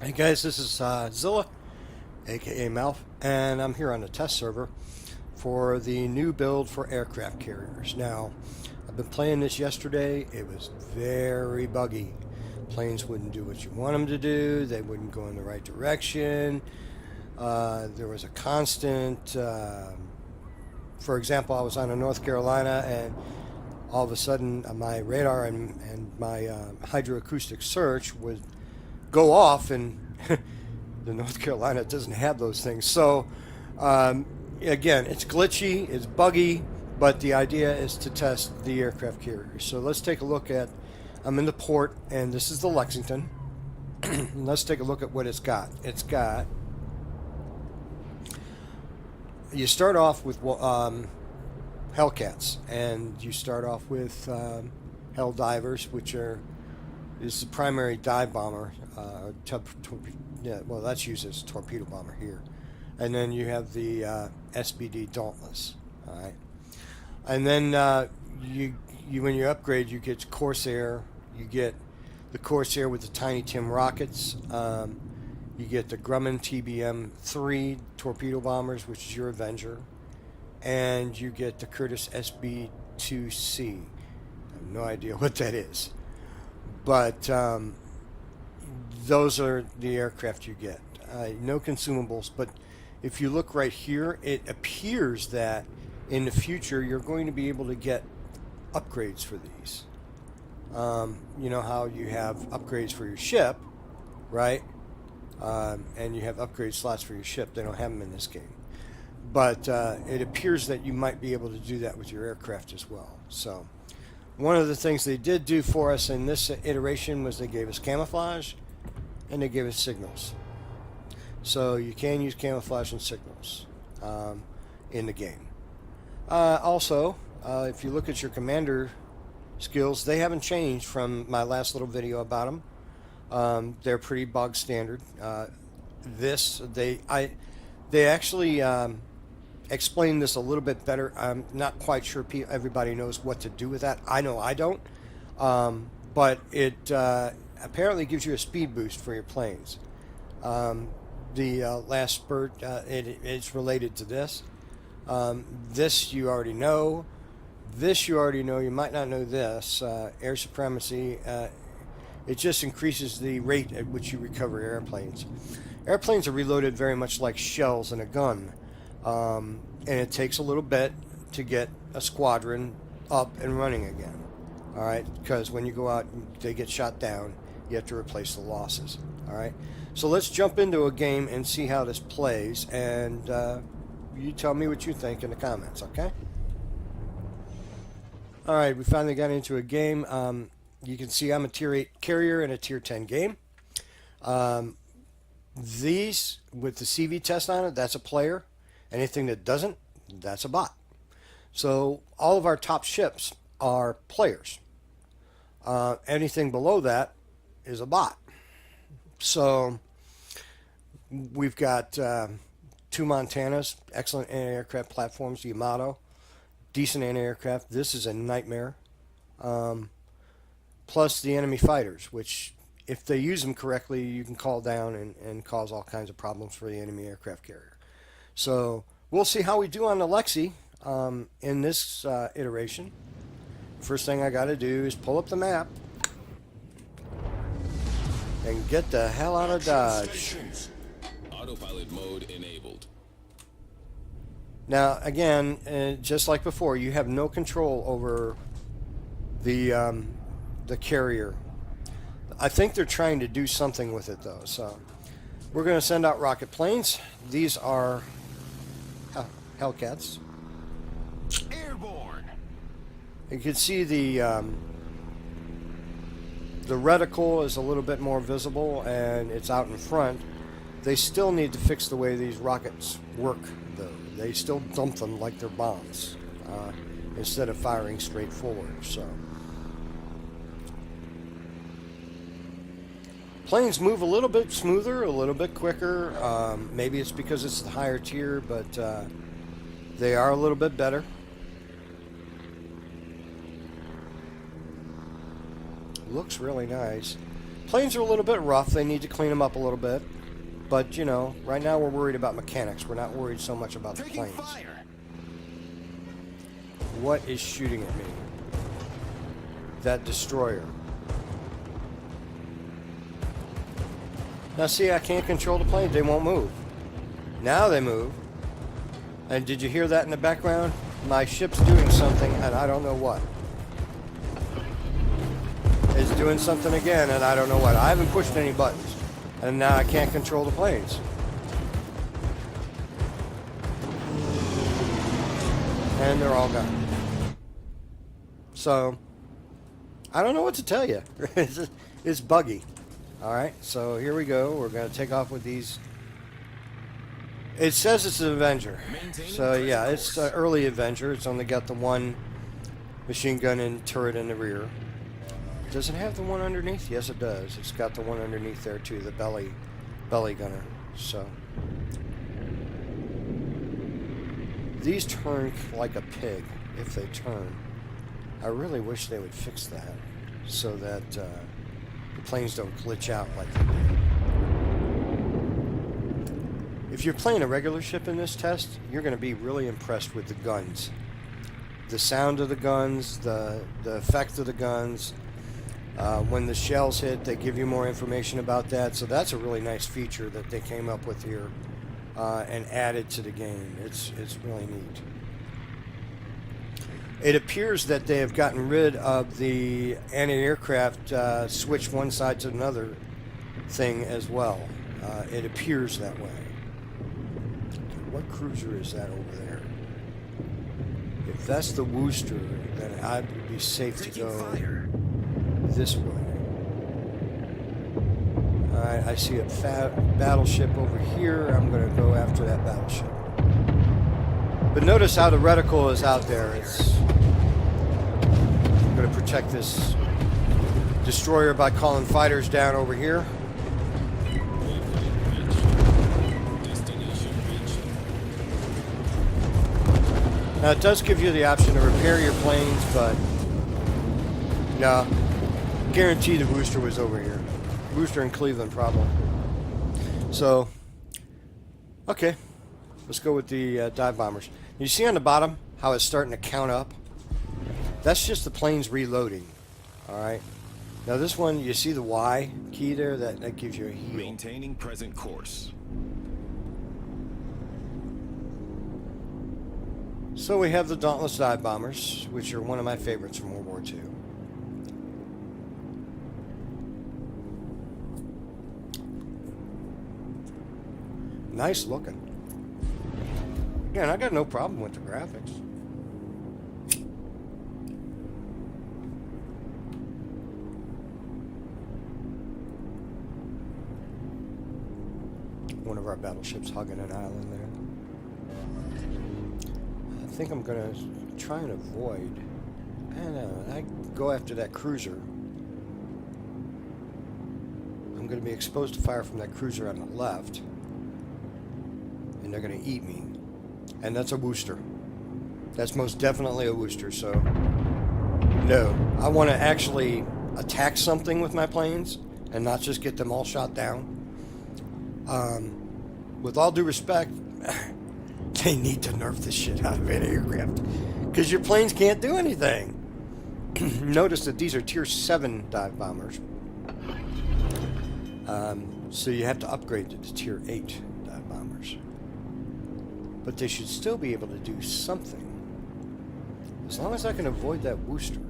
Hey guys, this is Zilla, aka Malf, and I'm here on the test server for the new build for aircraft carriers. Now, I've been playing this yesterday. It was very buggy. Planes wouldn't do what you want them to do. They wouldn't go in the right direction. There was a constant. For example, I was on a North Carolina, and all of a sudden, my radar and my hydroacoustic search would go off, and the North Carolina doesn't have those things. So again, it's glitchy, it's buggy, but the idea is to test the aircraft carrier. So let's take a look at, I'm in the port, and this is the Lexington. Let's take a look at what it's got. It's got, you start off with Hellcats, and you start off with Hell Divers, which is the primary dive bomber. Yeah, well, that's used as a torpedo bomber here. And then you have the SBD Dauntless. All right, and then you when you upgrade, you get Corsair. You get the Corsair with the Tiny Tim rockets. You get the Grumman TBM-3 torpedo bombers, which is your Avenger, and you get the Curtiss SB-2C. I have no idea what that is, but those are the aircraft you get. No consumables, but if you look right here, it appears that in the future you're going to be able to get upgrades for these. You know how you have upgrades for your ship, right? And you have upgrade slots for your ship. They don't have them in this game. But it appears that you might be able to do that with your aircraft as well. So one of the things they did do for us in this iteration was they gave us camouflage and they gave us signals. So you can use camouflage and signals in the game. Also, if you look at your commander skills, they haven't changed from my last little video about them. They're pretty bog standard. They actually explain this a little bit better. I'm not quite sure everybody knows what to do with that. I know I don't. But it apparently gives you a speed boost for your planes. The last spurt, it's related to this. This you already know. This you already know. You might not know this. Air supremacy. It just increases the rate at which you recover airplanes. Airplanes are reloaded very much like shells in a gun. And it takes a little bit to get a squadron up and running again. All right, because when you go out, they get shot down. You have to replace the losses. All right, so let's jump into a game and see how this plays, and you tell me what you think in the comments, okay? All right, we finally got into a game. You can see I'm a Tier 8 carrier in a Tier 10 game. These, with the CV test on it, that's a player. Anything that doesn't, that's a bot. So all of our top ships are players. Anything below that is a bot. So we've got two Montanas, excellent anti-aircraft platforms, the Yamato, decent anti-aircraft. This is a nightmare. Plus the enemy fighters, which if they use them correctly, you can call down and cause all kinds of problems for the enemy aircraft carrier. So we'll see how we do on the Lexi in this iteration. First thing I got to do is pull up the map and get the hell out of Dodge. Autopilot mode enabled. Now again, just like before, you have no control over the carrier. I think they're trying to do something with it though. So we're going to send out rocket planes. These are Hellcats. Airborne. You can see the reticle is a little bit more visible and it's out in front. They still need to fix the way these rockets work though. They still dump them like they're bombs instead of firing straight forward. So planes move a little bit smoother, a little bit quicker. Maybe it's because it's the higher tier, but they are a little bit better. Looks really nice. Planes are a little bit rough. They need to clean them up a little bit. But, you know, right now we're worried about mechanics. We're not worried so much about the planes. What is shooting at me? That destroyer. Now see, I can't control the planes. They won't move. Now they move. And did you hear that in the background? My ship's doing something, and I don't know what. It's doing something again, and I don't know what. I haven't pushed any buttons, and now I can't control the planes. And they're all gone. So, I don't know what to tell you. It's buggy. Alright, so here we go. We're going to take off with these. It says it's an Avenger. So yeah, it's an early Avenger. It's only got the one machine gun and turret in the rear. Does it have the one underneath? Yes, it does. It's got the one underneath there too, the belly gunner. So these turn like a pig if they turn. I really wish they would fix that so that the planes don't glitch out like they did. If you're playing a regular ship in this test, you're going to be really impressed with the guns. The sound of the guns, the effect of the guns. When the shells hit, they give you more information about that. So that's a really nice feature that they came up with here and added to the game. It's really neat. It appears that they have gotten rid of the anti-aircraft switch one side to another thing as well. It appears that way. What cruiser is that over there? If that's the Worcester, then I would be safe to go this way. Alright, I see a battleship over here. I'm going to go after that battleship. But notice how the reticle is out there. I'm going to protect this destroyer by calling fighters down over here. Now it does give you the option to repair your planes, but no, guarantee the Worcester was over here. Worcester in Cleveland, probably. So, okay, let's go with the dive bombers. You see on the bottom how it's starting to count up? That's just the planes reloading. All right. Now this one, you see the Y key there? That gives you a heal. Maintaining present course. So we have the Dauntless dive bombers, which are one of my favorites from World War II. Nice looking. Again, I got no problem with the graphics. One of our battleships hugging an island there. I think I'm going to try and avoid. I don't know. I go after that cruiser. I'm going to be exposed to fire from that cruiser on the left. And they're going to eat me. And that's a Worcester. That's most definitely a Worcester, so no. I want to actually attack something with my planes and not just get them all shot down. With all due respect, they need to nerf the shit out of anti-aircraft because your planes can't do anything. Notice that these are Tier 7 dive bombers. So you have to upgrade to Tier 8 dive bombers. But they should still be able to do something. As long as I can avoid that Worcester.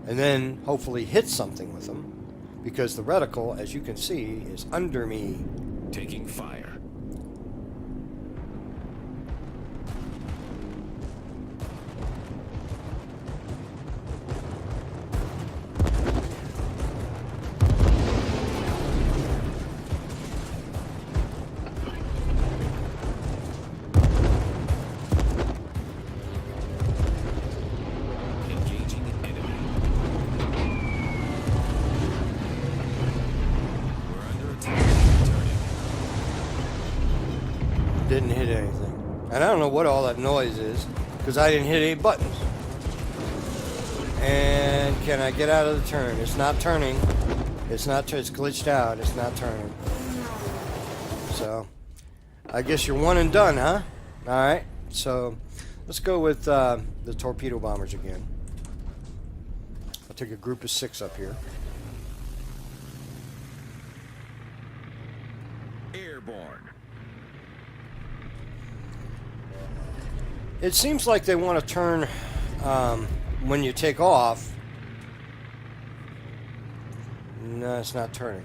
And then hopefully hit something with them. Because the reticle, as you can see, is under me. Taking fire. Didn't hit anything. And I don't know what all that noise is because I didn't hit any buttons. And can I get out of the turn? It's not turning. It's not. It's glitched out. It's not turning. So, I guess you're one and done, huh? All right. So, let's go with the torpedo bombers again. I'll take a group of 6 up here. Airborne. It seems like they want to turn when you take off. No, it's not turning.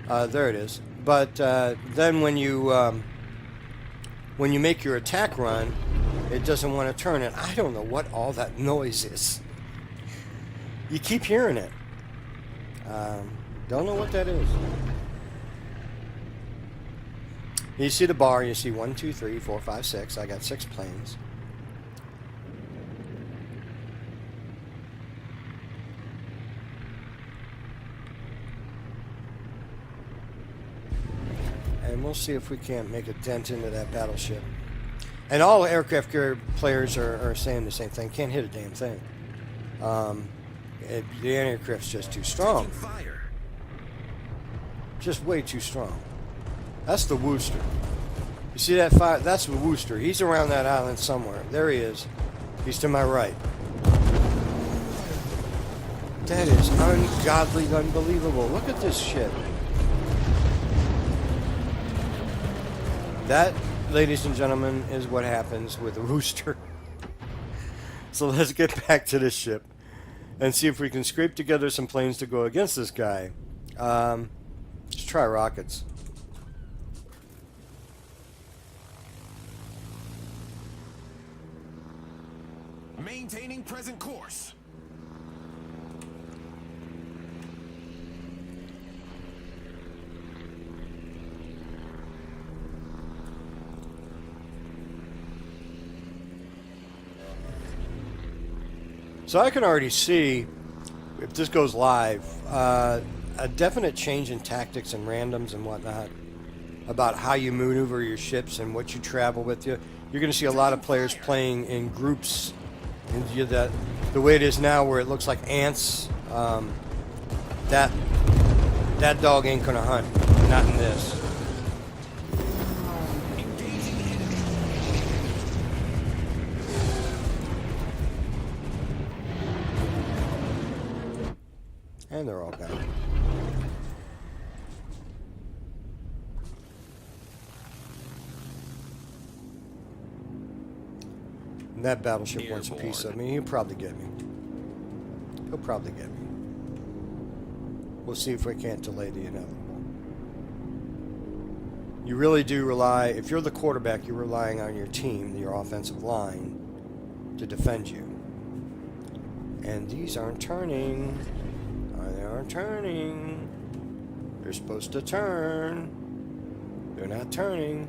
There it is. But then when you make your attack run, it doesn't want to turn it. I don't know what all that noise is. You keep hearing it. Don't know what that is. You see the bar. You see 1, 2, 3, 4, 5, 6. I got 6 planes. And we'll see if we can't make a dent into that battleship. And all aircraft carrier players are saying the same thing. Can't hit a damn thing. The anti-aircraft's just too strong. Taking fire. Just way too strong. That's the Wooster. You see that fire? That's the Wooster. He's around that island somewhere. There he is. He's to my right. That is ungodly unbelievable. Look at this shit. That, ladies and gentlemen, is what happens with a Wooster. So let's get back to this ship and see if we can scrape together some planes to go against this guy. Let's try rockets. Maintaining present course. So I can already see, if this goes live, a definite change in tactics and randoms and whatnot about how you maneuver your ships and what you travel with you. You're going to see a lot of players playing in groups. And the way it is now, where it looks like ants, that dog ain't going to hunt. Not in this. Engaging enemy. And they're all gone. And that battleship wants a piece of me. He'll probably get me. He'll probably get me. We'll see if we can't delay the inevitable. You really do rely, if you're the quarterback, you're relying on your team, your offensive line, to defend you. And these aren't turning. They aren't turning. They're supposed to turn. They're not turning.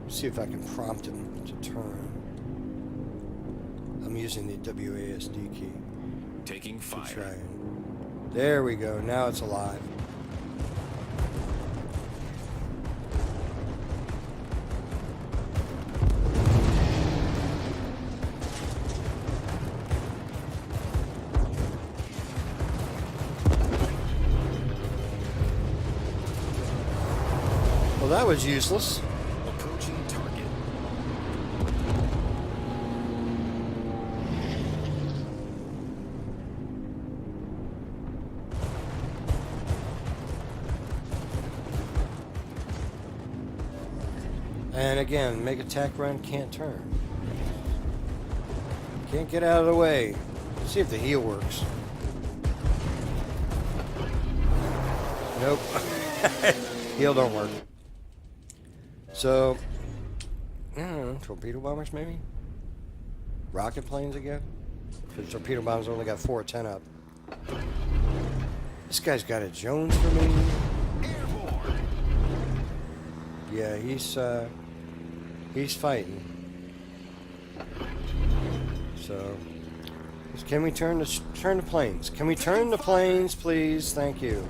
Let's see if I can prompt them to turn. I'm using the WASD key. Taking fire. Trying. There we go. Now it's alive. Well, that was useless. Approaching target. And again, make attack run, can't turn. Can't get out of the way. Let's see if the heel works. Nope. Heel don't work. So, I don't know, torpedo bombers maybe? Rocket planes again? Because torpedo bombers only got 4 or 10 up. This guy's got a Jones for me. Airborne. Yeah, he's fighting. So, can we turn the planes? Can we turn the planes, please? Thank you.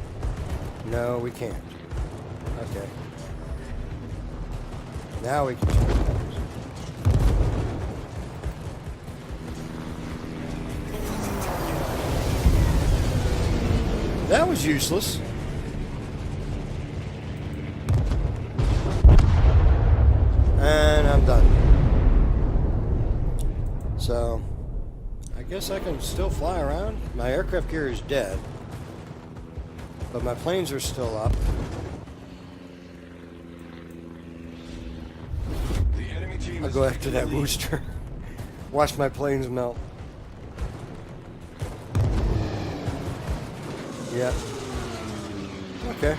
No, we can't. Okay. Now we can turn the planes. That was useless. And I'm done. So, I guess I can still fly around. My aircraft carrier is dead. But my planes are still up. The enemy team I'll is go after taking that the lead. rooster. Watch my planes melt. Yeah. Okay.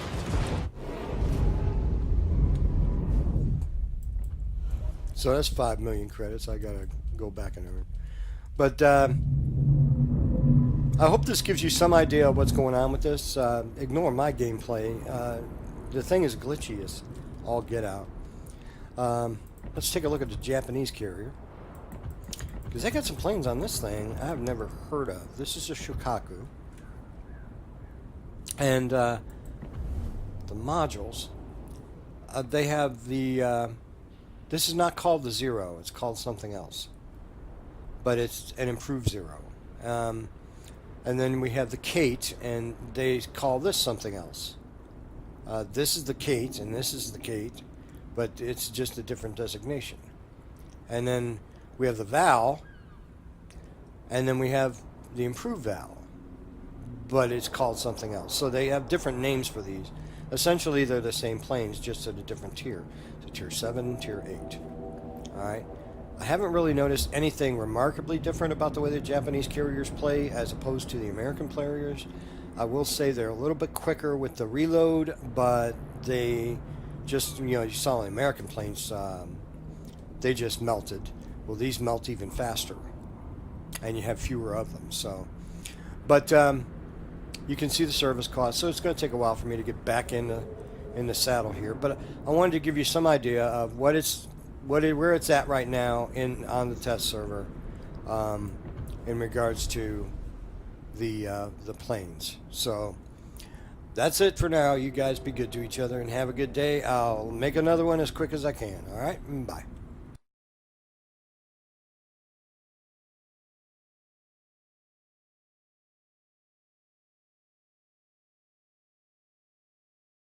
So that's 5 million credits. I gotta go back and earn. But I hope this gives you some idea of what's going on with this. Ignore my gameplay. The thing is glitchy as all get out. Let's take a look at the Japanese carrier. Because they got some planes on this thing I've never heard of. This is a Shokaku. And the modules, they have the... this is not called the Zero. It's called something else. But it's an improved Zero. And then we have the Kate, and they call this something else. This is the Kate, and this is the Kate, but it's just a different designation. And then we have the Val, and then we have the improved Val, but it's called something else. So they have different names for these. Essentially, they're the same planes, just at a different tier. So tier 7, tier 8. All right. I haven't really noticed anything remarkably different about the way the Japanese carriers play as opposed to the American carriers. I will say they're a little bit quicker with the reload, but they just, you saw the American planes, they just melted. Well, these melt even faster, and you have fewer of them. So, but you can see the service cost. So it's going to take a while for me to get back in the saddle here. But I wanted to give you some idea of where it's at right now on the test server, in regards to the planes. So that's it for now. You guys be good to each other and have a good day. I'll make another one as quick as I can. All right, bye.